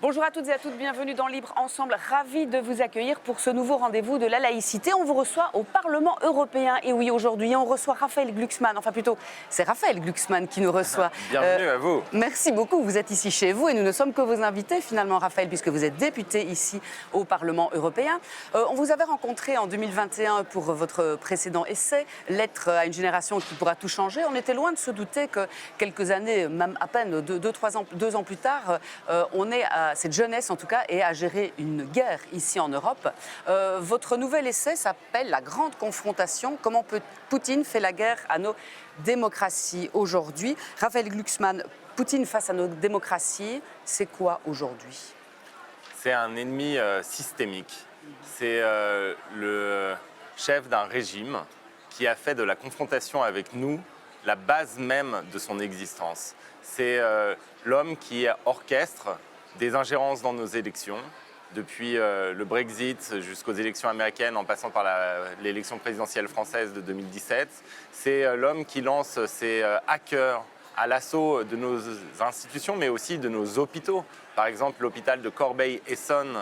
Bonjour à toutes et à tous, bienvenue dans Libre Ensemble. Ravi de vous accueillir pour ce nouveau rendez-vous de la laïcité. On vous reçoit au Parlement européen. Et oui, aujourd'hui, on reçoit Raphaël Glucksmann. Enfin plutôt, c'est Raphaël Glucksmann qui nous reçoit. Bienvenue à vous. Merci beaucoup. Vous êtes ici chez vous et nous ne sommes que vos invités finalement, Raphaël, puisque vous êtes député ici au Parlement européen. On vous avait rencontré en 2021 pour votre précédent essai, Lettre à une génération qui pourra tout changer. On était loin de se douter que quelques années, même à peine 2 ans plus tard, on est à cette jeunesse en tout cas est à gérer une guerre ici en Europe. Votre nouvel essai s'appelle La grande confrontation, comment Poutine fait la guerre à nos démocraties aujourd'hui. Raphaël Glucksmann, Poutine face à nos démocraties, c'est quoi aujourd'hui? C'est un ennemi systémique. C'est le chef d'un régime qui a fait de la confrontation avec nous la base même de son existence. C'est l'homme qui orchestre des ingérences dans nos élections, depuis le Brexit jusqu'aux élections américaines en passant par l'élection présidentielle française de 2017. C'est l'homme qui lance ses hackers à l'assaut de nos institutions, mais aussi de nos hôpitaux. Par exemple, l'hôpital de Corbeil-Essonnes,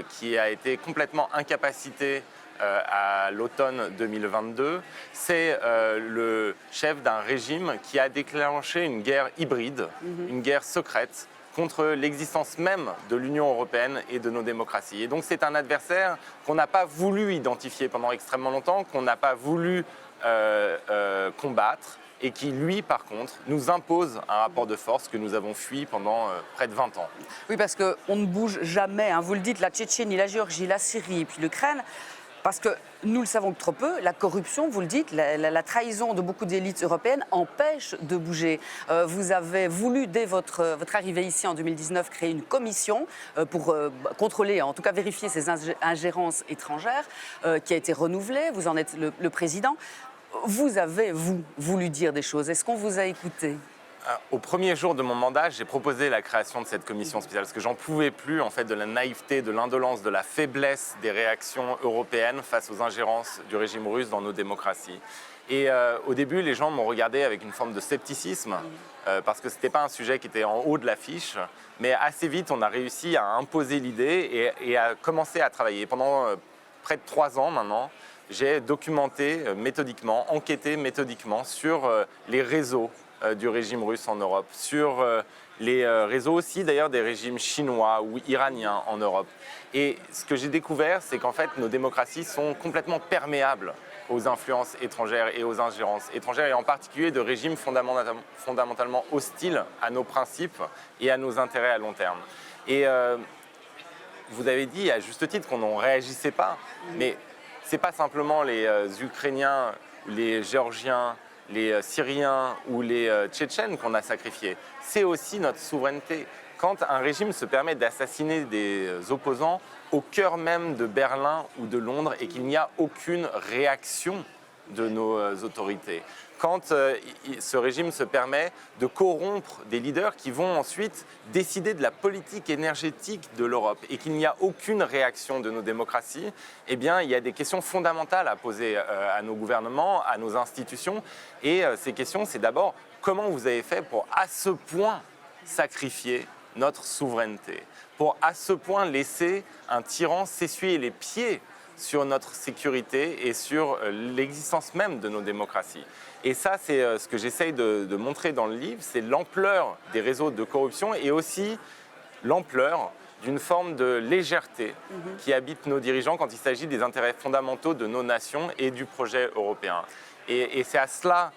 qui a été complètement incapacité à l'automne 2022. C'est le chef d'un régime qui a déclenché une guerre hybride, une guerre secrète, contre l'existence même de l'Union européenne et de nos démocraties. Et donc c'est un adversaire qu'on n'a pas voulu identifier pendant extrêmement longtemps, qu'on n'a pas voulu combattre, et qui, lui, par contre, nous impose un rapport de force que nous avons fui pendant près de 20 ans. Oui, parce qu'on ne bouge jamais, hein. Vous le dites, la Tchétchénie, la Géorgie, la Syrie et puis l'Ukraine. Parce que nous le savons que trop peu, la corruption, vous le dites, la trahison de beaucoup d'élites européennes empêche de bouger. Vous avez voulu, dès votre arrivée ici en 2019, créer une commission pour contrôler, en tout cas vérifier ces ingérences étrangères, qui a été renouvelée. Vous en êtes le président. Vous avez, vous, voulu dire des choses. Est-ce qu'on vous a écouté ? Au premier jour de mon mandat, j'ai proposé la création de cette commission spéciale parce que j'en pouvais plus en fait de la naïveté, de l'indolence, de la faiblesse des réactions européennes face aux ingérences du régime russe dans nos démocraties. Et au début, les gens m'ont regardé avec une forme de scepticisme parce que ce n'était pas un sujet qui était en haut de l'affiche. Mais assez vite, on a réussi à imposer l'idée et à commencer à travailler. Pendant près de 3 ans maintenant, j'ai documenté méthodiquement, enquêté méthodiquement sur les réseaux du régime russe en Europe, sur les réseaux aussi d'ailleurs des régimes chinois ou iraniens en Europe. Et ce que j'ai découvert, c'est qu'en fait nos démocraties sont complètement perméables aux influences étrangères et aux ingérences étrangères, et en particulier de régimes fondamentalement hostiles à nos principes et à nos intérêts à long terme. Et vous avez dit à juste titre qu'on n'en réagissait pas, mais ce n'est pas simplement les Ukrainiens, les Géorgiens, les Syriens ou les Tchétchènes qu'on a sacrifiés. C'est aussi notre souveraineté. Quand un régime se permet d'assassiner des opposants au cœur même de Berlin ou de Londres et qu'il n'y a aucune réaction de nos autorités. Quand ce régime se permet de corrompre des leaders qui vont ensuite décider de la politique énergétique de l'Europe et qu'il n'y a aucune réaction de nos démocraties, eh bien, il y a des questions fondamentales à poser à nos gouvernements, à nos institutions. Et ces questions, c'est d'abord comment vous avez fait pour à ce point sacrifier notre souveraineté, pour à ce point laisser un tyran s'essuyer les pieds sur notre sécurité et sur l'existence même de nos démocraties. Et ça, c'est ce que j'essaye de montrer dans le livre, c'est l'ampleur des réseaux de corruption et aussi l'ampleur d'une forme de légèreté qui habite nos dirigeants quand il s'agit des intérêts fondamentaux de nos nations et du projet européen. Et c'est à cela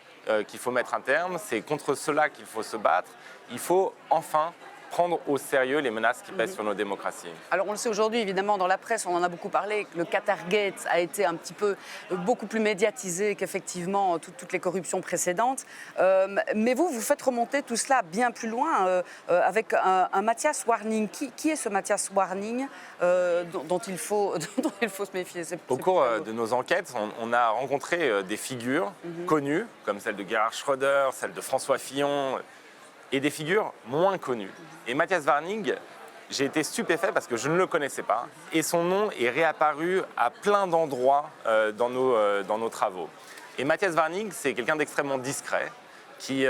qu'il faut mettre un terme, c'est contre cela qu'il faut se battre. Il faut enfin prendre au sérieux les menaces qui pèsent sur nos démocraties. Alors on le sait aujourd'hui, évidemment, dans la presse, on en a beaucoup parlé, que le Qatargate a été un petit peu beaucoup plus médiatisé qu'effectivement toutes les corruptions précédentes. Mais vous faites remonter tout cela bien plus loin avec un Matthias Warning. Qui est ce Matthias Warning dont il faut se méfier? Au cours de nos enquêtes, on a rencontré des figures connues, comme celle de Gerhard Schröder, celle de François Fillon, et des figures moins connues. Et Matthias Warning, j'ai été stupéfait parce que je ne le connaissais pas. Et son nom est réapparu à plein d'endroits dans nos travaux. Et Matthias Warning, c'est quelqu'un d'extrêmement discret, qui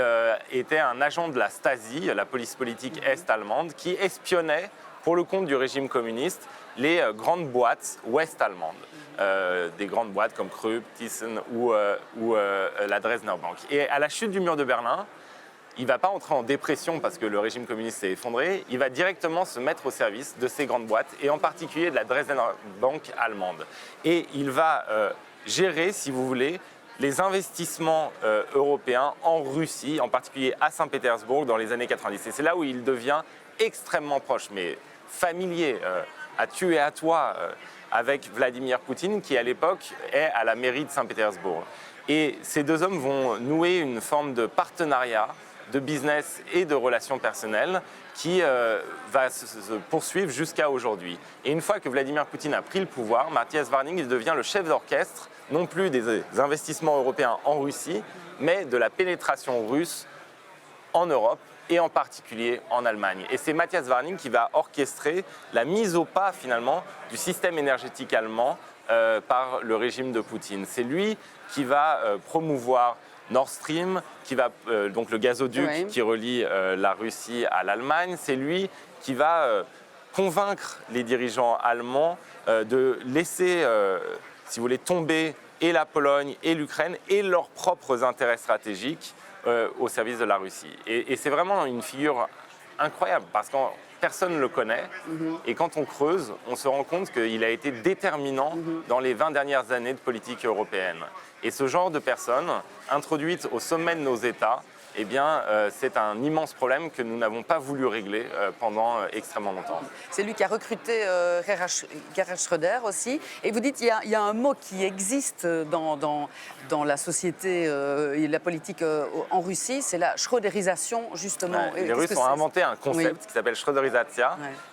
était un agent de la Stasi, la police politique est-allemande, qui espionnait pour le compte du régime communiste, les grandes boîtes ouest-allemandes. Des grandes boîtes comme Krupp, Thyssen ou la Dresdner Bank. Et à la chute du mur de Berlin, il ne va pas entrer en dépression parce que le régime communiste s'est effondré, il va directement se mettre au service de ces grandes boîtes, et en particulier de la Dresdner Bank allemande. Et il va gérer, si vous voulez, les investissements européens en Russie, en particulier à Saint-Pétersbourg dans les années 90. Et c'est là où il devient extrêmement proche, mais familier, à tu et à toi, avec Vladimir Poutine, qui à l'époque est à la mairie de Saint-Pétersbourg. Et ces deux hommes vont nouer une forme de partenariat, de business et de relations personnelles qui va se poursuivre jusqu'à aujourd'hui. Et une fois que Vladimir Poutine a pris le pouvoir, Matthias Warning devient le chef d'orchestre, non plus des investissements européens en Russie, mais de la pénétration russe en Europe et en particulier en Allemagne. Et c'est Matthias Warning qui va orchestrer la mise au pas finalement du système énergétique allemand par le régime de Poutine. C'est lui qui va promouvoir Nord Stream, donc le gazoduc qui relie la Russie à l'Allemagne. C'est lui qui va convaincre les dirigeants allemands de laisser, si vous voulez, tomber et la Pologne et l'Ukraine et leurs propres intérêts stratégiques au service de la Russie. Et c'est vraiment une figure incroyable parce que personne ne le connaît. Et quand on creuse, on se rend compte qu'il a été déterminant dans les 20 dernières années de politique européenne. Et ce genre de personnes, introduites au sommet de nos États, eh bien, c'est un immense problème que nous n'avons pas voulu régler pendant extrêmement longtemps. C'est lui qui a recruté Gerhard Schröder aussi. Et vous dites qu'il y a un mot qui existe dans la société et la politique en Russie, c'est la schröderisation, justement. Ouais, les Russes ont inventé un concept qui s'appelle schröderisation,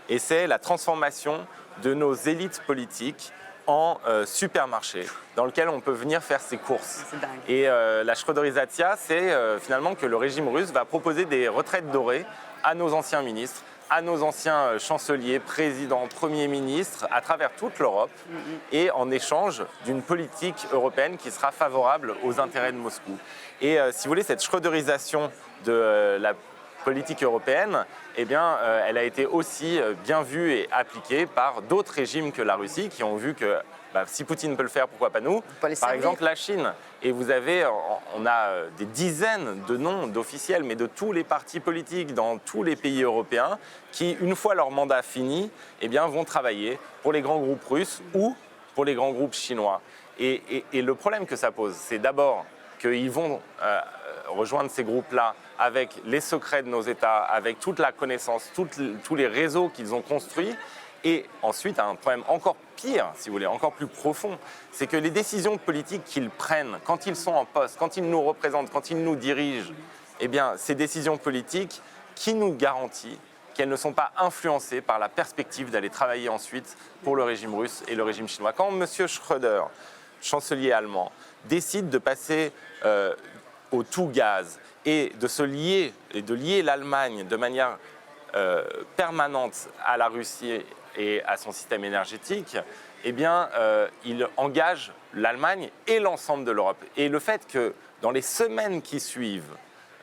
et c'est la transformation de nos élites politiques en supermarché dans lequel on peut venir faire ses courses. Et la schröderisation, c'est finalement que le régime russe va proposer des retraites dorées à nos anciens ministres, à nos anciens chanceliers, présidents, premiers ministres à travers toute l'Europe, et en échange d'une politique européenne qui sera favorable aux intérêts de Moscou. Et si vous voulez, cette schröderisation de la politique européenne, eh bien, elle a été aussi bien vue et appliquée par d'autres régimes que la Russie, qui ont vu que si Poutine peut le faire, pourquoi pas nous? Par exemple, la Chine. Et on a des dizaines de noms d'officiels, mais de tous les partis politiques dans tous les pays européens, qui, une fois leur mandat fini, eh bien, vont travailler pour les grands groupes russes ou pour les grands groupes chinois. Et le problème que ça pose, c'est d'abord qu'ils vont rejoindre ces groupes-là avec les secrets de nos États, avec toute la connaissance, tous les réseaux qu'ils ont construits. Et ensuite, un problème encore pire, si vous voulez, encore plus profond, c'est que les décisions politiques qu'ils prennent quand ils sont en poste, quand ils nous représentent, quand ils nous dirigent, eh bien, ces décisions politiques, qui nous garantit qu'elles ne sont pas influencées par la perspective d'aller travailler ensuite pour le régime russe et le régime chinois. Quand M. Schröder, chancelier allemand, décide de passer au tout gaz et de se lier, et de lier l'Allemagne de manière permanente à la Russie et à son système énergétique, eh bien, il engage l'Allemagne et l'ensemble de l'Europe. Et le fait que dans les semaines qui suivent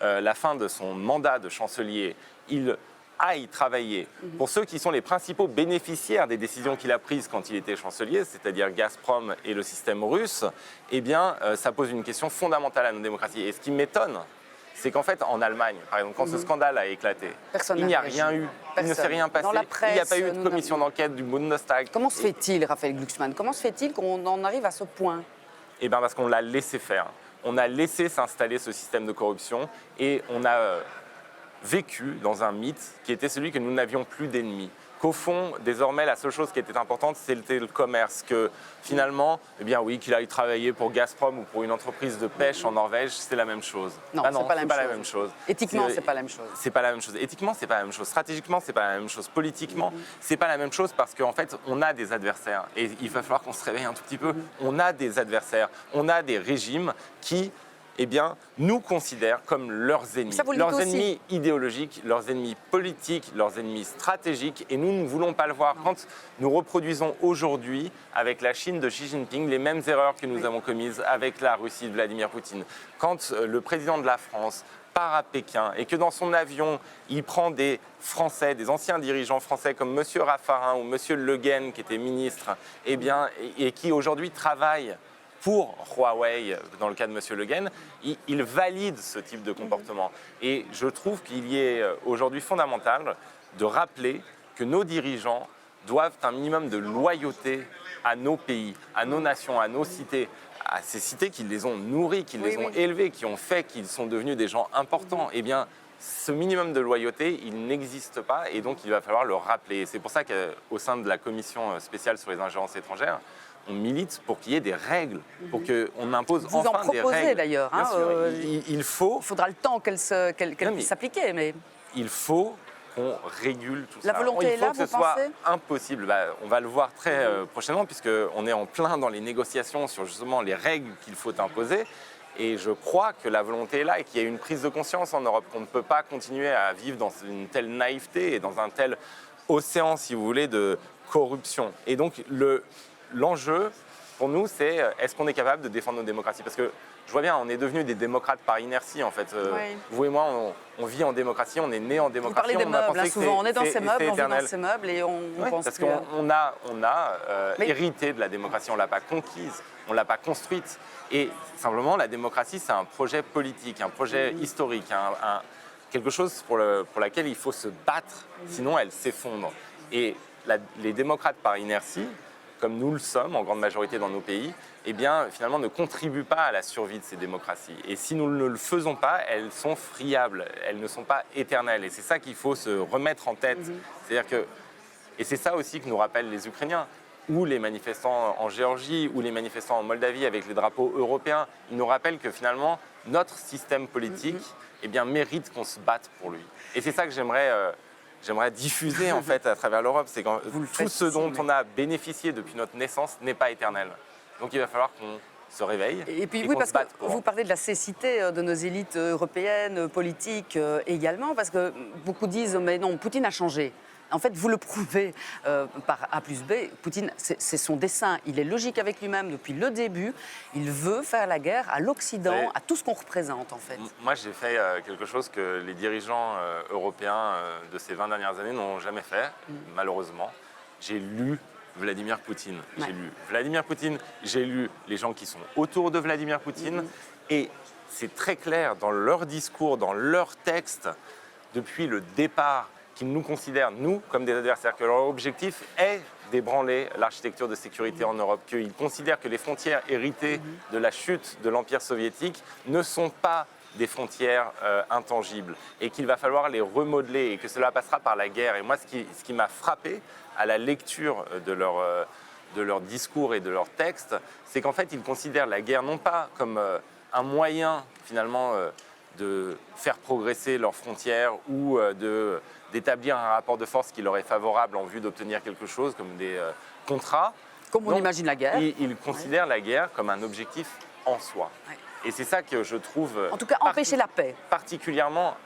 la fin de son mandat de chancelier, il aille travailler pour ceux qui sont les principaux bénéficiaires des décisions qu'il a prises quand il était chancelier, c'est-à-dire Gazprom et le système russe, eh bien, ça pose une question fondamentale à nos démocraties. Et ce qui m'étonne, c'est qu'en fait, en Allemagne, par exemple, quand ce scandale a éclaté, il n'y a rien eu, il ne s'est rien passé, il n'y a pas eu de commission d'enquête du Bundestag. Comment se fait-il, Raphaël Glucksmann, comment se fait-il qu'on en arrive à ce point? Eh bien, parce qu'on l'a laissé faire. On a laissé s'installer ce système de corruption et on a vécu dans un mythe qui était celui que nous n'avions plus d'ennemis. Qu'au fond, désormais, la seule chose qui était importante, c'était le commerce. Que finalement, eh bien oui, qu'il aille travailler pour Gazprom ou pour une entreprise de pêche en Norvège, c'est la même chose. Non, c'est pas la même chose. Éthiquement, c'est pas la même chose. C'est pas la même chose. Éthiquement, c'est pas la même chose. Stratégiquement, c'est pas la même chose. Politiquement, c'est pas la même chose parce qu'en fait, on a des adversaires. Et il va falloir qu'on se réveille un tout petit peu. On a des adversaires. On a des régimes qui, eh bien, nous considèrent comme leurs ennemis. Leurs ennemis idéologiques, leurs ennemis politiques, leurs ennemis stratégiques. Et nous ne voulons pas le voir. Quand nous reproduisons aujourd'hui, avec la Chine de Xi Jinping, les mêmes erreurs que nous avons commises avec la Russie de Vladimir Poutine. Quand le président de la France part à Pékin et que dans son avion, il prend des Français, des anciens dirigeants français comme M. Raffarin ou M. Le Guen, qui était ministre, et qui aujourd'hui travaillent pour Huawei, dans le cas de M. Le Guen, il valide ce type de comportement. Et je trouve qu'il y est aujourd'hui fondamental de rappeler que nos dirigeants doivent un minimum de loyauté à nos pays, à nos nations, à nos cités, à ces cités qui les ont nourris, qui les ont élevés, qui ont fait qu'ils sont devenus des gens importants. Eh bien, ce minimum de loyauté, il n'existe pas et donc il va falloir le rappeler. Et c'est pour ça qu'au sein de la commission spéciale sur les ingérences étrangères, on milite pour qu'il y ait des règles, pour qu'on impose enfin des règles. Vous en proposez d'ailleurs. Hein, il faudra le temps qu'elle puisse s'appliquer, mais il faut qu'on régule tout ça. La volonté est là, vous pensez ? Il faut que ce soit impossible. On va le voir très prochainement, puisqu'on est en plein dans les négociations sur justement les règles qu'il faut imposer. Et je crois que la volonté est là et qu'il y a une prise de conscience en Europe, qu'on ne peut pas continuer à vivre dans une telle naïveté et dans un tel océan, si vous voulez, de corruption. Et donc, l'enjeu, pour nous, c'est est-ce qu'on est capable de défendre nos démocraties ? Parce que je vois bien, on est devenus des démocrates par inertie, en fait. Vous et moi, on vit en démocratie, on est nés en démocratie. Vous parlez des meubles, souvent. On est dans ces meubles, on vit dans ces meubles et on pense parce qu'on a hérité de la démocratie, on ne l'a pas conquise, on ne l'a pas construite. Et simplement, la démocratie, c'est un projet politique, un projet historique, quelque chose pour laquelle il faut se battre, sinon elle s'effondre. Et les démocrates par inertie, comme nous le sommes en grande majorité dans nos pays, eh bien, finalement, ne contribuent pas à la survie de ces démocraties. Et si nous ne le faisons pas, elles sont friables, elles ne sont pas éternelles. Et c'est ça qu'il faut se remettre en tête. C'est-à-dire que, et c'est ça aussi que nous rappellent les Ukrainiens, ou les manifestants en Géorgie, ou les manifestants en Moldavie avec les drapeaux européens. Ils nous rappellent que finalement, notre système politique eh bien, mérite qu'on se batte pour lui. Et c'est ça que j'aimerais diffuser en fait à travers l'Europe, c'est que tout ce dont on a bénéficié depuis notre naissance n'est pas éternel. Donc il va falloir qu'on se réveille. Et puis oui, parce que vous parlez de la cécité de nos élites européennes, politiques également, parce que beaucoup disent mais non, Poutine a changé. En fait, vous le prouvez par A plus B. Poutine, c'est son dessein. Il est logique avec lui-même depuis le début. Il veut faire la guerre à l'Occident, à tout ce qu'on représente, en fait. Moi, j'ai fait quelque chose que les dirigeants européens de ces 20 dernières années n'ont jamais fait, malheureusement. J'ai lu Vladimir Poutine. J'ai lu Vladimir Poutine, j'ai lu les gens qui sont autour de Vladimir Poutine. Et c'est très clair dans leur discours, dans leurs textes, depuis le départ, qu'ils nous considèrent, nous, comme des adversaires, que leur objectif est d'ébranler l'architecture de sécurité en Europe, qu'ils considèrent que les frontières héritées de la chute de l'Empire soviétique ne sont pas des frontières intangibles et qu'il va falloir les remodeler et que cela passera par la guerre. Et moi, ce qui m'a frappé à la lecture de leur discours et de leurs textes, c'est qu'en fait, ils considèrent la guerre non pas comme un moyen, finalement, de faire progresser leurs frontières ou d'établir un rapport de force qui leur est favorable en vue d'obtenir quelque chose, comme des contrats. Comme on imagine la guerre. Ils considèrent la guerre comme un objectif en soi. Et c'est ça que je trouve en tout cas, empêcher la paix. Particulièrement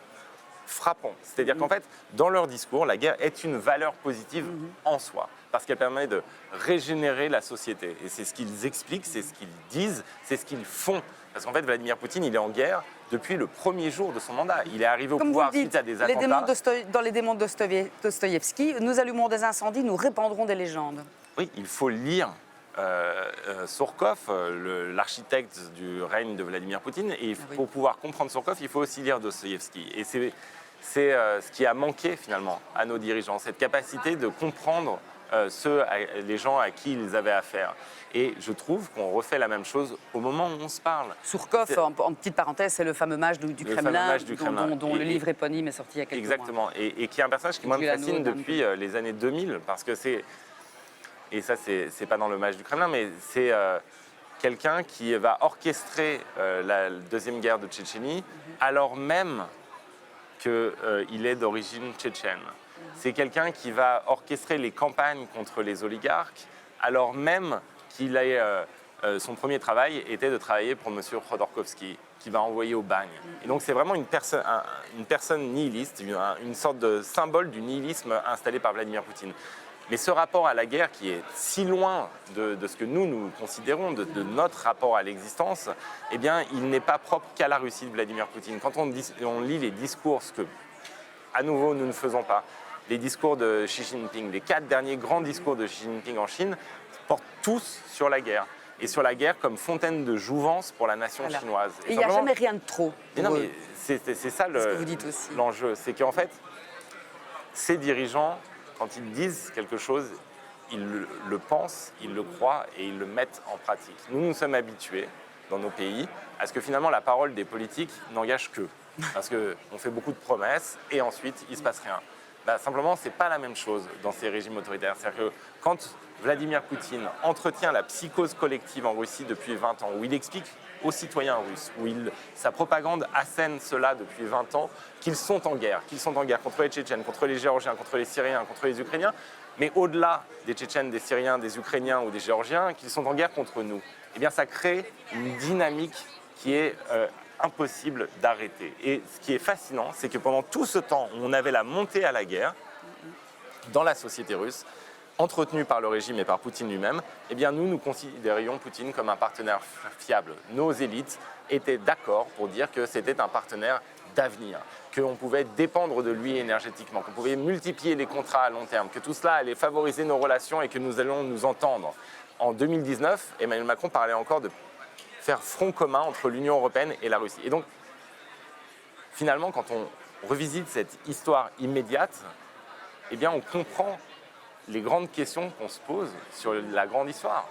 frappant. C'est-à-dire qu'en fait, dans leur discours, la guerre est une valeur positive en soi, parce qu'elle permet de régénérer la société. Et c'est ce qu'ils expliquent, c'est ce qu'ils disent, c'est ce qu'ils font. Parce qu'en fait, Vladimir Poutine, il est en guerre depuis le premier jour de son mandat. Il est arrivé au pouvoir suite à des attentats. Dans les démons de Dostoïevski, nous allumons des incendies, nous répandrons des légendes. Oui, il faut lire Surkov, l'architecte du règne de Vladimir Poutine. Et pour pouvoir comprendre Surkov, il faut aussi lire Dostoïevski. Et c'est ce qui a manqué finalement à nos dirigeants, cette capacité de comprendre les gens à qui ils avaient affaire. Et je trouve qu'on refait la même chose au moment où on se parle. Surkov, en petite parenthèse, c'est le fameux mage du Kremlin, dont le livre éponyme est sorti il y a quelques mois. Exactement, et qui est un personnage qui moi me fascine depuis les années 2000, parce que et ça c'est pas dans le mage du Kremlin, mais c'est quelqu'un qui va orchestrer la deuxième guerre de Tchétchénie, alors même qu'il est d'origine tchétchène. C'est quelqu'un qui va orchestrer les campagnes contre les oligarques, alors même qu'il a son premier travail était de travailler pour M. Khodorkovsky, qui va envoyer au bagne. Et donc c'est vraiment une personne nihiliste, une sorte de symbole du nihilisme installé par Vladimir Poutine. Mais ce rapport à la guerre qui est si loin de ce que nous considérons, de notre rapport à l'existence, eh bien, il n'est pas propre qu'à la Russie de Vladimir Poutine. Quand on lit les discours, ce que, à nouveau, nous ne faisons pas, les discours de Xi Jinping, les 4 derniers grands discours de Xi Jinping en Chine, portent tous sur la guerre. Et sur la guerre comme fontaine de jouvence pour la nation chinoise. Et il n'y a jamais rien de trop. Non, mais c'est ça l'enjeu. C'est qu'en fait, ces dirigeants, quand ils disent quelque chose, ils le pensent, ils le croient et ils le mettent en pratique. Nous sommes habitués, dans nos pays, à ce que finalement la parole des politiques n'engage qu'eux. Parce qu'on fait beaucoup de promesses et ensuite, il ne se passe rien. Simplement, ce n'est pas la même chose dans ces régimes autoritaires. C'est-à-dire que quand Vladimir Poutine entretient la psychose collective en Russie depuis 20 ans, où il explique aux citoyens russes, où sa propagande assène cela depuis 20 ans, qu'ils sont en guerre contre les Tchétchènes, contre les Géorgiens, contre les Syriens, contre les Ukrainiens, mais au-delà des Tchétchènes, des Syriens, des Ukrainiens ou des Géorgiens, qu'ils sont en guerre contre nous. Eh bien, ça crée une dynamique qui est impossible d'arrêter. Et ce qui est fascinant, c'est que pendant tout ce temps où on avait la montée à la guerre dans la société russe, entretenue par le régime et par Poutine lui-même, eh bien nous considérions Poutine comme un partenaire fiable. Nos élites étaient d'accord pour dire que c'était un partenaire d'avenir, qu'on pouvait dépendre de lui énergétiquement, qu'on pouvait multiplier les contrats à long terme, que tout cela allait favoriser nos relations et que nous allions nous entendre. En 2019, Emmanuel Macron parlait encore de faire front commun entre l'Union européenne et la Russie. Et donc, finalement, quand on revisite cette histoire immédiate, eh bien on comprend les grandes questions qu'on se pose sur la grande histoire.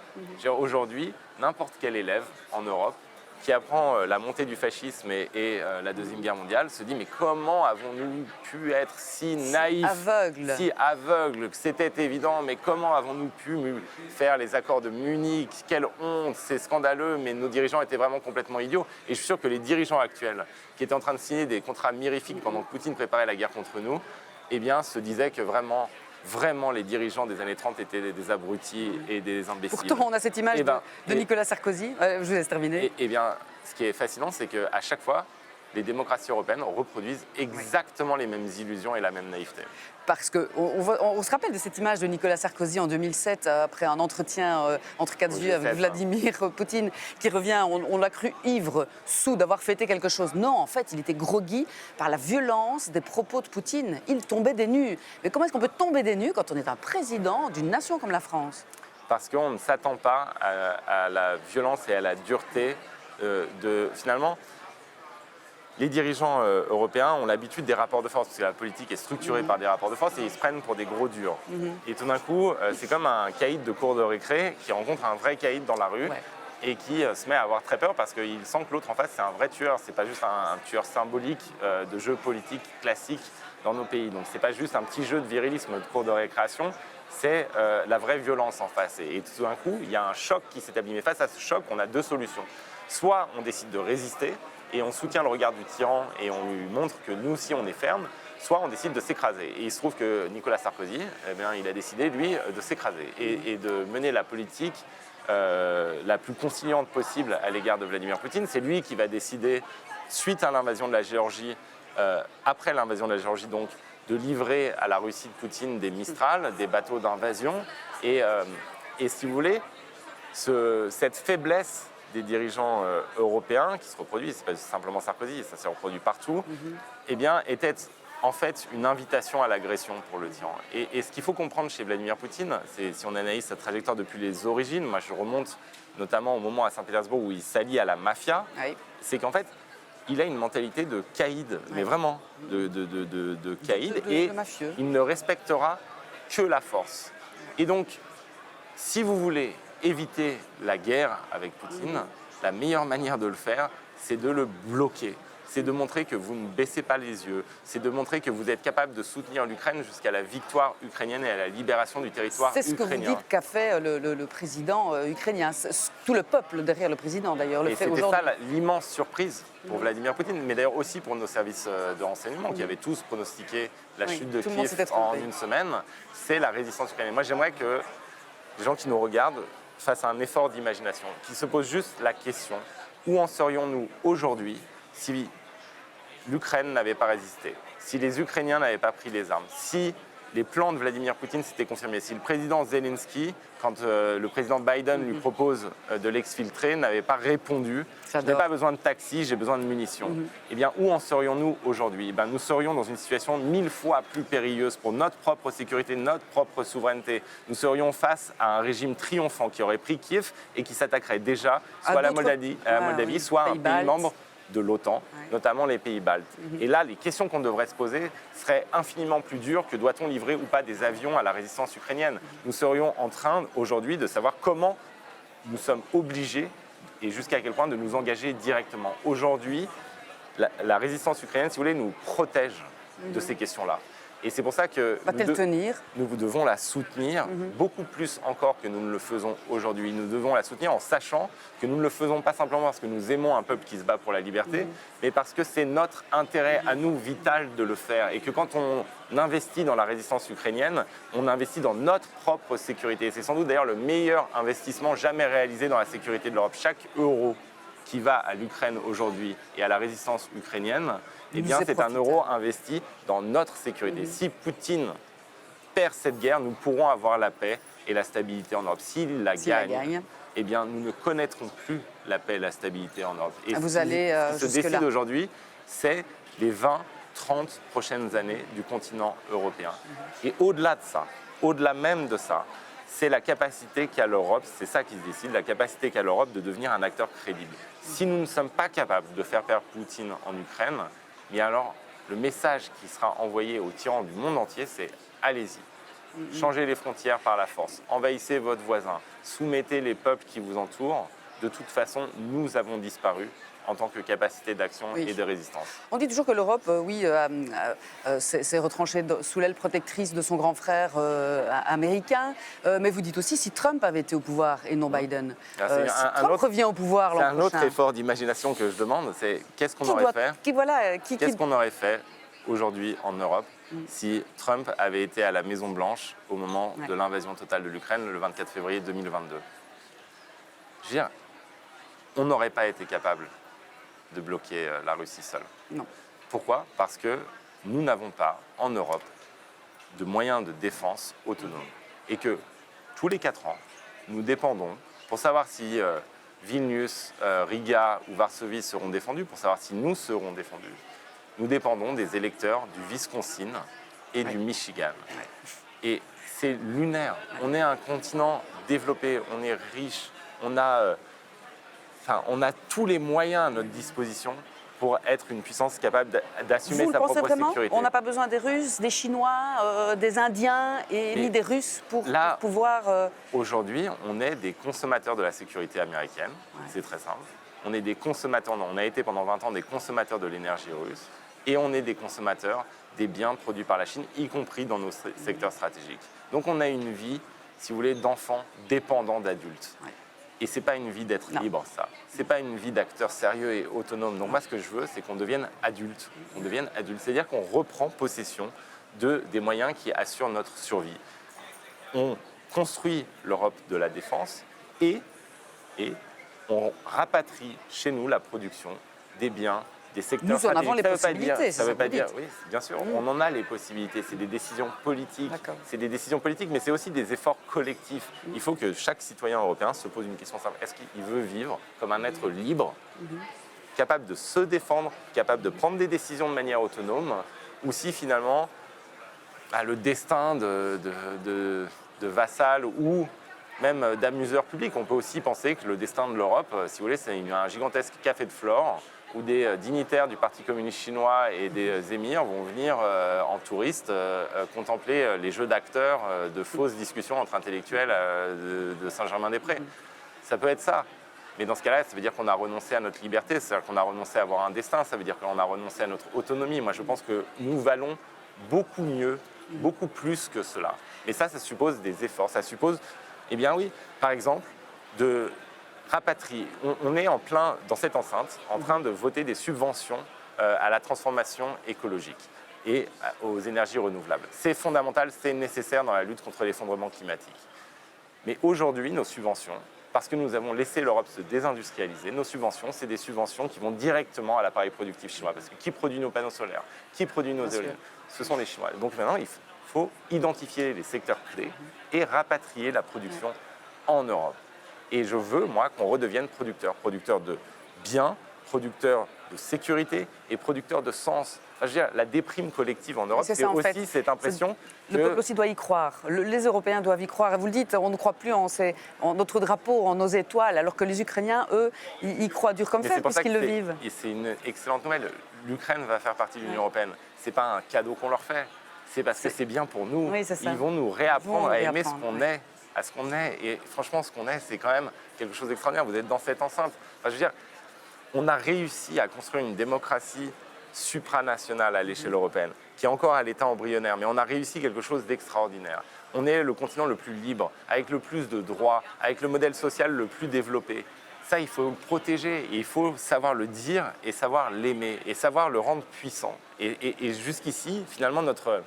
Aujourd'hui, n'importe quel élève en Europe qui apprend la montée du fascisme et la Deuxième Guerre mondiale se dit mais comment avons-nous pu être si naïfs, si aveugles, que c'était évident, mais comment avons-nous pu faire les accords de Munich? Quelle honte, c'est scandaleux, mais nos dirigeants étaient vraiment complètement idiots. Et je suis sûr que les dirigeants actuels qui étaient en train de signer des contrats mirifiques pendant que Poutine préparait la guerre contre nous, eh bien, se disaient que vraiment, les dirigeants des années 30 étaient des abrutis et des imbéciles. Pourtant, on a cette image de Nicolas Sarkozy. Je vous laisse terminer. Eh bien, ce qui est fascinant, c'est qu'à chaque fois, les démocraties européennes reproduisent exactement les mêmes illusions et la même naïveté. Parce qu'on se rappelle de cette image de Nicolas Sarkozy en 2007, après un entretien entre quatre yeux avec Vladimir Poutine, qui revient, on l'a cru ivre, saoul d'avoir fêté quelque chose. Non, en fait, il était groggy par la violence des propos de Poutine. Il tombait des nues. Mais comment est-ce qu'on peut tomber des nues quand on est un président d'une nation comme la France? Parce qu'on ne s'attend pas à la violence et à la dureté finalement. Les dirigeants européens ont l'habitude des rapports de force, parce que la politique est structurée par des rapports de force et ils se prennent pour des gros durs. Et tout d'un coup, c'est comme un caïd de cour de récré qui rencontre un vrai caïd dans la rue et qui se met à avoir très peur parce qu'il sent que l'autre en face, c'est un vrai tueur. C'est pas juste un tueur symbolique de jeu politique classique dans nos pays. Donc c'est pas juste un petit jeu de virilisme de cour de récréation, c'est la vraie violence en face. Et tout d'un coup, il y a un choc qui s'établit. Mais face à ce choc, on a deux solutions. Soit on décide de résister, et on soutient le regard du tyran et on lui montre que nous aussi on est ferme, soit on décide de s'écraser. Et il se trouve que Nicolas Sarkozy, eh bien, il a décidé, lui, de s'écraser et de mener la politique la plus conciliante possible à l'égard de Vladimir Poutine. C'est lui qui va décider, suite à l'invasion de la Géorgie, après l'invasion de la Géorgie donc, de livrer à la Russie de Poutine des Mistral, des bateaux d'invasion. Et si vous voulez, cette faiblesse des dirigeants européens qui se reproduisent, c'est pas simplement Sarkozy, ça s'est reproduit partout, eh bien, était en fait une invitation à l'agression pour le tyran. Et ce qu'il faut comprendre chez Vladimir Poutine, c'est si on analyse sa trajectoire depuis les origines, moi je remonte notamment au moment à Saint-Pétersbourg où il s'allie à la mafia, c'est qu'en fait, il a une mentalité de caïd, mais vraiment de caïd, et il ne respectera que la force. Et donc, si vous voulez éviter la guerre avec Poutine, la meilleure manière de le faire, c'est de le bloquer. C'est de montrer que vous ne baissez pas les yeux. C'est de montrer que vous êtes capable de soutenir l'Ukraine jusqu'à la victoire ukrainienne et à la libération du territoire ukrainien. C'est ce que vous dites qu'a fait le président ukrainien. Tout le peuple derrière le président, d'ailleurs, le fait aujourd'hui. C'était ça l'immense surprise pour Vladimir Poutine, mais d'ailleurs aussi pour nos services de renseignement qui avaient tous pronostiqué la chute de Kiev en une semaine. C'est la résistance ukrainienne. Moi, j'aimerais que les gens qui nous regardent fassent un effort d'imagination, qui se posent juste la question, où en serions-nous aujourd'hui si l'Ukraine n'avait pas résisté, si les Ukrainiens n'avaient pas pris les armes, si les plans de Vladimir Poutine s'étaient confirmés. Si le président Zelensky, quand le président Biden lui propose de l'exfiltrer, n'avait pas répondu « je n'ai pas besoin de taxi, j'ai besoin de munitions Eh bien, où en serions-nous aujourd'hui? Nous serions dans une situation 1000 fois plus périlleuse pour notre propre sécurité, notre propre souveraineté. Nous serions face à un régime triomphant qui aurait pris Kiev et qui s'attaquerait déjà soit à la Moldavie, soit à un pays membre de l'OTAN, notamment les pays baltes. Et là, les questions qu'on devrait se poser seraient infiniment plus dures que doit-on livrer ou pas des avions à la résistance ukrainienne. Nous serions en train aujourd'hui de savoir comment nous sommes obligés et jusqu'à quel point de nous engager directement. Aujourd'hui, la résistance ukrainienne, si vous voulez, nous protège de ces questions-là. Et c'est pour ça que nous devons la soutenir beaucoup plus encore que nous ne le faisons aujourd'hui. Nous devons la soutenir en sachant que nous ne le faisons pas simplement parce que nous aimons un peuple qui se bat pour la liberté, mais parce que c'est notre intérêt à nous vital de le faire. Et que quand on investit dans la résistance ukrainienne, on investit dans notre propre sécurité. C'est sans doute d'ailleurs le meilleur investissement jamais réalisé dans la sécurité de l'Europe. Chaque euro qui va à l'Ukraine aujourd'hui et à la résistance ukrainienne, eh bien, c'est un euro investi dans notre sécurité. Si Poutine perd cette guerre, nous pourrons avoir la paix et la stabilité en Europe. S'il la gagne, eh bien, nous ne connaîtrons plus la paix et la stabilité en Europe. Et ce qui se décide aujourd'hui, c'est les 20, 30 prochaines années du continent européen. Et au-delà de ça, au-delà même de ça, c'est la capacité qu'a l'Europe, c'est ça qui se décide, la capacité qu'a l'Europe de devenir un acteur crédible. Si nous ne sommes pas capables de faire perdre Poutine en Ukraine, mais alors le message qui sera envoyé aux tyrans du monde entier, c'est allez-y, changez les frontières par la force, envahissez votre voisin, soumettez les peuples qui vous entourent. De toute façon, nous avons disparu en tant que capacité d'action et de résistance. On dit toujours que l'Europe, s'est retranchée sous l'aile protectrice de son grand frère américain, mais vous dites aussi si Trump avait été au pouvoir et non Biden. Si Trump revient au pouvoir l'an prochain. C'est un autre effort d'imagination que je demande, c'est qu'est-ce qu'on aurait fait Qu'est-ce qu'on aurait fait aujourd'hui en Europe si Trump avait été à la Maison-Blanche au moment de l'invasion totale de l'Ukraine le 24 février 2022 ? Je veux dire, on n'aurait pas été capable de bloquer la Russie seule. Non. Pourquoi ? Parce que nous n'avons pas, en Europe, de moyens de défense autonomes. Et que tous les 4 ans, nous dépendons, pour savoir si Vilnius, Riga ou Varsovie seront défendus, pour savoir si nous serons défendus, nous dépendons des électeurs du Wisconsin et du Michigan. Et c'est lunaire. On est un continent développé, on est riche, on a tous les moyens à notre disposition pour être une puissance capable d'assumer sa propre sécurité. Vous le pensez vraiment ? On n'a pas besoin des Russes, des Chinois, des Indiens ni des Russes pour pouvoir... Aujourd'hui, on est des consommateurs de la sécurité américaine. C'est très simple. On est des consommateurs, on a été pendant 20 ans des consommateurs de l'énergie russe. Et on est des consommateurs des biens produits par la Chine, y compris dans nos secteurs stratégiques. Donc on a une vie, si vous voulez, d'enfants dépendants d'adultes. Et ce n'est pas une vie d'être libre, ça. Ce n'est pas une vie d'acteur sérieux et autonome. Donc moi, ce que je veux, c'est qu'on devienne adulte. On devienne adulte. C'est-à-dire qu'on reprend possession des moyens qui assurent notre survie. On construit l'Europe de la défense et on rapatrie chez nous la production des biens, des secteurs stratégiques. Nous en avons les possibilités, ça veut pas dire, oui, bien sûr, on en a les possibilités. C'est des décisions politiques. C'est des décisions politiques, mais c'est aussi des efforts collectifs. Il faut que chaque citoyen européen se pose une question simple. Est-ce qu'il veut vivre comme un être libre, capable de se défendre, capable de prendre des décisions de manière autonome, ou si finalement le destin de vassal ou même d'amuseur public, on peut aussi penser que le destin de l'Europe, si vous voulez, c'est un gigantesque café de Flore où des dignitaires du Parti communiste chinois et des émirs vont venir en touristes contempler les jeux d'acteurs de fausses discussions entre intellectuels de Saint-Germain-des-Prés. Ça peut être ça. Mais dans ce cas-là, ça veut dire qu'on a renoncé à notre liberté, c'est-à-dire qu'on a renoncé à avoir un destin, ça veut dire qu'on a renoncé à notre autonomie. Moi, je pense que nous valons beaucoup mieux, beaucoup plus que cela. Mais ça suppose des efforts. Ça suppose, eh bien oui, par exemple, de rapatrier. On est en plein, dans cette enceinte, en train de voter des subventions à la transformation écologique et aux énergies renouvelables. C'est fondamental, c'est nécessaire dans la lutte contre l'effondrement climatique. Mais aujourd'hui, nos subventions, parce que nous avons laissé l'Europe se désindustrialiser, nos subventions, c'est des subventions qui vont directement à l'appareil productif chinois. Parce que qui produit nos panneaux solaires ? Qui produit nos éoliennes ? Ce sont les Chinois. Donc maintenant, il Il faut identifier les secteurs clés et rapatrier la production en Europe. Et je veux, moi, qu'on redevienne producteur de biens, producteur de sécurité et producteur de sens. Enfin, je veux dire, la déprime collective en Europe, c'est ça, en aussi fait. cette impression que... Le peuple aussi doit y croire. Les Européens doivent y croire. Et vous le dites, on ne croit plus en notre drapeau, en nos étoiles, alors que les Ukrainiens, eux, y croient dur comme fer, puisqu'ils le vivent. Et c'est une excellente nouvelle. L'Ukraine va faire partie de l'Union européenne. Ce n'est pas un cadeau qu'on leur fait. C'est parce que c'est bien pour nous. Oui, c'est ça. Ils vont nous réapprendre à aimer ce qu'on oui. est, à ce qu'on est. Et franchement, ce qu'on est, c'est quand même quelque chose d'extraordinaire. Vous êtes dans cette enceinte. Enfin, je veux dire, on a réussi à construire une démocratie supranationale à l'échelle européenne, qui est encore à l'état embryonnaire, mais on a réussi quelque chose d'extraordinaire. On est le continent le plus libre, avec le plus de droits, avec le modèle social le plus développé. Ça, il faut le protéger, et il faut savoir le dire et savoir l'aimer, et savoir le rendre puissant. Et jusqu'ici, finalement, notre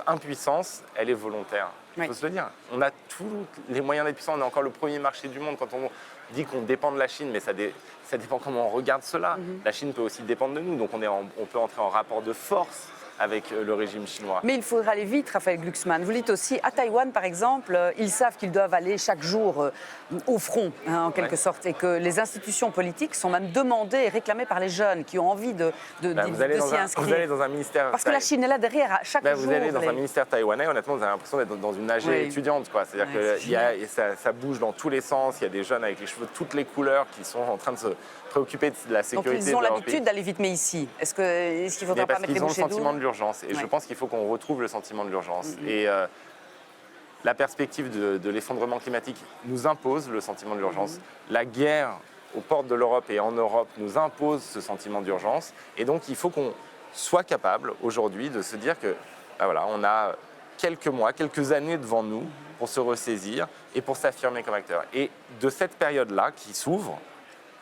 impuissance, elle est volontaire. Il faut se le dire. On a tous les moyens d'être puissants. On est encore le premier marché du monde. Quand on dit qu'on dépend de la Chine, mais ça dépend comment on regarde cela. La Chine peut aussi dépendre de nous. Donc on peut entrer en rapport de force avec le régime chinois. Mais il faudra aller vite, Raphaël Glucksmann. Vous dites aussi, à Taïwan, par exemple, ils savent qu'ils doivent aller chaque jour au front, en quelque sorte, et que les institutions politiques sont même demandées et réclamées par les jeunes qui ont envie de s'y inscrire. Vous allez dans un ministère... Parce que la Chine est là derrière, à chaque jour. Vous allez dans un ministère taïwanais, honnêtement, vous avez l'impression d'être dans une AG étudiante. C'est-à-dire que ça bouge dans tous les sens. Il y a des jeunes avec les cheveux de toutes les couleurs qui sont en train de se préoccuper de la sécurité. Donc ils ont l'habitude d'aller vite, mais ici, est-ce qu'il ne faudra pas mettre les bouchées doubles ? Parce qu'ils ont le sentiment de l'urgence. Et je pense qu'il faut qu'on retrouve le sentiment de l'urgence. Et la perspective de l'effondrement climatique nous impose le sentiment de l'urgence. La guerre aux portes de l'Europe et en Europe nous impose ce sentiment d'urgence. Et donc il faut qu'on soit capable aujourd'hui de se dire que voilà, on a quelques mois, quelques années devant nous pour se ressaisir et pour s'affirmer comme acteur. Et de cette période-là qui s'ouvre,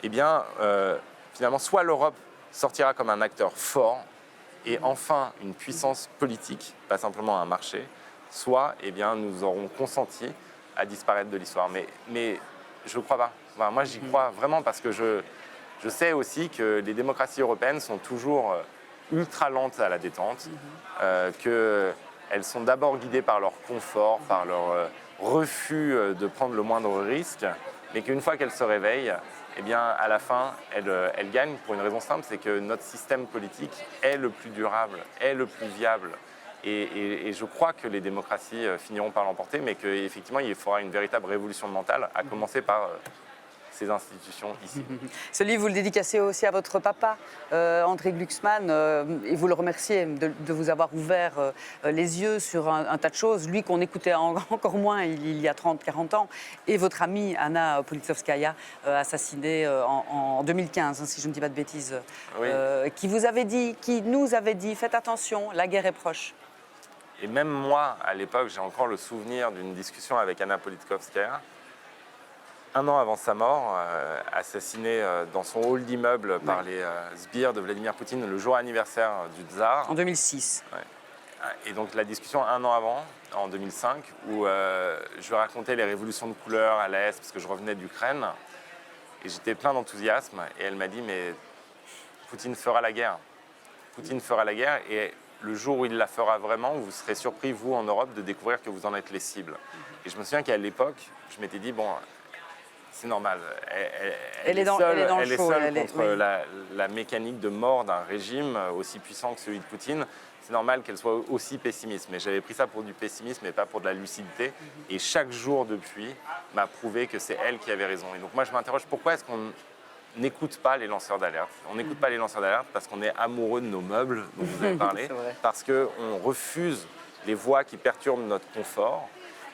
eh bien, finalement, soit l'Europe sortira comme un acteur fort et enfin une puissance politique, pas simplement un marché, soit eh bien, nous aurons consenti à disparaître de l'histoire. Mais je ne crois pas. Enfin, moi, j'y crois vraiment parce que je sais aussi que les démocraties européennes sont toujours ultra lentes à la détente, qu'elles sont d'abord guidées par leur confort, par leur refus de prendre le moindre risque, mais qu'une fois qu'elles se réveillent, eh bien, à la fin, elles gagnent pour une raison simple, c'est que notre système politique est le plus durable, est le plus viable. Et je crois que les démocraties finiront par l'emporter, mais qu'effectivement, il faudra une véritable révolution mentale, à commencer par ces institutions ici. Ce livre, vous le dédicacez aussi à votre papa, André Glucksmann, et vous le remerciez de vous avoir ouvert les yeux sur un tas de choses, lui qu'on écoutait encore moins il y a 30-40 ans, et votre amie Anna Politkovskaya, assassinée en 2015, si je ne dis pas de bêtises, qui nous avait dit, faites attention, la guerre est proche. Et même moi, à l'époque, j'ai encore le souvenir d'une discussion avec Anna Politkovskaya, un an avant sa mort, assassinée dans son hall d'immeuble par les sbires de Vladimir Poutine le jour anniversaire du tsar. En 2006. Et donc la discussion un an avant, en 2005, où je lui racontais les révolutions de couleur à l'Est, parce que je revenais d'Ukraine, et j'étais plein d'enthousiasme, et elle m'a dit, mais Poutine fera la guerre. Poutine fera la guerre, et le jour où il la fera vraiment, vous serez surpris, vous, en Europe, de découvrir que vous en êtes les cibles. Et je me souviens qu'à l'époque, je m'étais dit, bon, c'est normal, elle est seule contre la mécanique de mort d'un régime aussi puissant que celui de Poutine. C'est normal qu'elle soit aussi pessimiste. Mais j'avais pris ça pour du pessimisme et pas pour de la lucidité. Et chaque jour depuis m'a prouvé que c'est elle qui avait raison. Et donc moi, je m'interroge, pourquoi est-ce qu'on n'écoute pas les lanceurs d'alerte? On n'écoute pas les lanceurs d'alerte parce qu'on est amoureux de nos meubles, dont vous avez parlé, parce qu'on refuse les voix qui perturbent notre confort,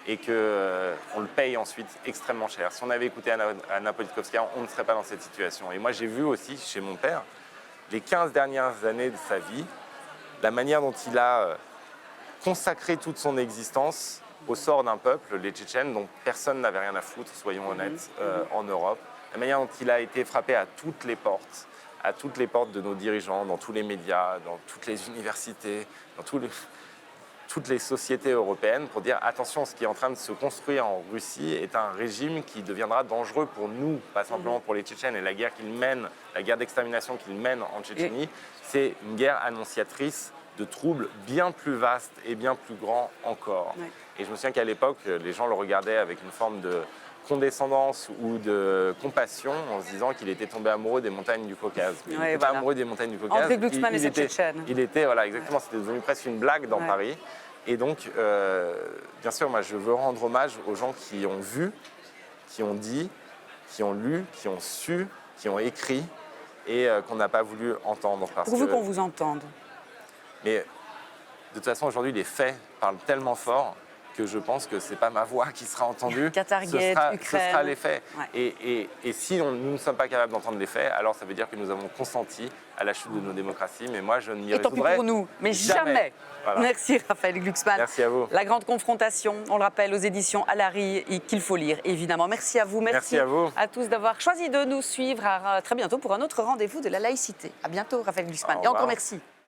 et qu'on le paye ensuite extrêmement cher. Si on avait écouté Anna Politkovskaya, on ne serait pas dans cette situation. Et moi, j'ai vu aussi chez mon père, les 15 dernières années de sa vie, la manière dont il a consacré toute son existence au sort d'un peuple, les Tchétchènes, dont personne n'avait rien à foutre, soyons honnêtes, en Europe. La manière dont il a été frappé à toutes les portes de nos dirigeants, dans tous les médias, dans toutes les universités, dans toutes les sociétés européennes pour dire attention, ce qui est en train de se construire en Russie est un régime qui deviendra dangereux pour nous, pas simplement pour les Tchétchènes. Et la guerre qu'il mène, la guerre d'extermination qu'il mène en Tchétchénie, c'est une guerre annonciatrice de troubles bien plus vastes et bien plus grands encore. Ouais. Et je me souviens qu'à l'époque, les gens le regardaient avec une forme de condescendance ou de compassion en se disant qu'il était tombé amoureux des montagnes du Caucase. Mais il Ouais, n'était pas voilà. amoureux des montagnes du Caucase. André Glucksmann et cette était, Tchétchène. il était, voilà, exactement, c'était devenu presque une blague dans Ouais. Paris. Et donc, bien sûr, moi, je veux rendre hommage aux gens qui ont vu, qui ont dit, qui ont lu, qui ont su, qui ont écrit et qu'on n'a pas voulu entendre. Pourvu qu'on vous entende. Mais de toute façon, aujourd'hui, les faits parlent tellement fort que je pense que ce n'est pas ma voix qui sera entendue. Qatargate, ce Ukraine. sera les faits. Ouais. Et si nous ne sommes pas capables d'entendre les faits, alors ça veut dire que nous avons consenti à la chute de nos démocraties. Mais moi, je n'y Et tant pis résoudrai pour nous, mais jamais. Voilà. Merci Raphaël Glucksmann. Merci à vous. La grande confrontation, on le rappelle, aux éditions Alary, et qu'il faut lire, évidemment. Merci à vous. Merci à vous. À tous d'avoir choisi de nous suivre. À très bientôt pour un autre rendez-vous de la laïcité. À bientôt, Raphaël Glucksmann. Au Et encore revoir. merci.